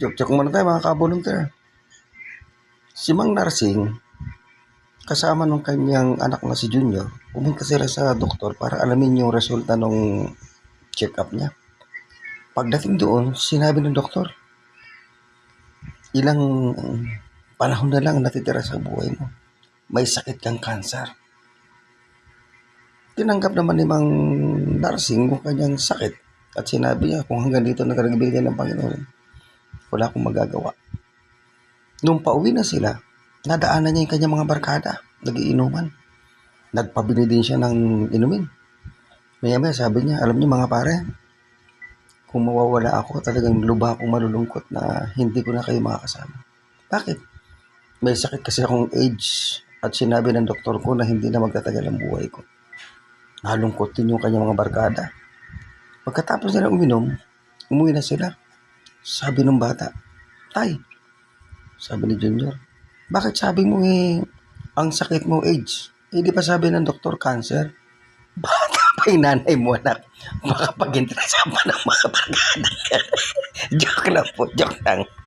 Joke-joke muna tayo mga ka-volunteer. Si Mang Narsing, kasama nung kanyang anak na si Junior, pumunta sila sa doktor para alamin yung resulta ng check-up niya. Pagdating doon, sinabi ng doktor, ilang panahon na lang natitira sa buhay mo. May sakit kang cancer. Tinanggap naman ni Mang Narsing yung kanyang sakit at sinabi niya kung hanggang dito nagbigay ng Panginoon, wala akong magagawa. Nung pauwi na sila, nadaanan niya yung kanyang mga barkada, nagiinuman. Nagpabili din siya ng inumin. Maya-maya sabi niya, alam niyo mga pare, kung mawawala ako, talagang lubha akong malulungkot na hindi ko na kayo makakasama. Bakit? May sakit kasi akong age at sinabi ng doktor ko na hindi na magtatagal ang buhay ko. Nalungkot din yung kanyang mga barkada. Pagkatapos nila uminom, umuwi na sila. Sabi ng bata, Tay, sabi ni Junior, bakit sabi mo ang sakit mo age? Di ba sabi ng doktor cancer? Bata pa yung nanay mo anak. Baka pag-interesa pa ng mga barkada. Joke lang po, joke lang.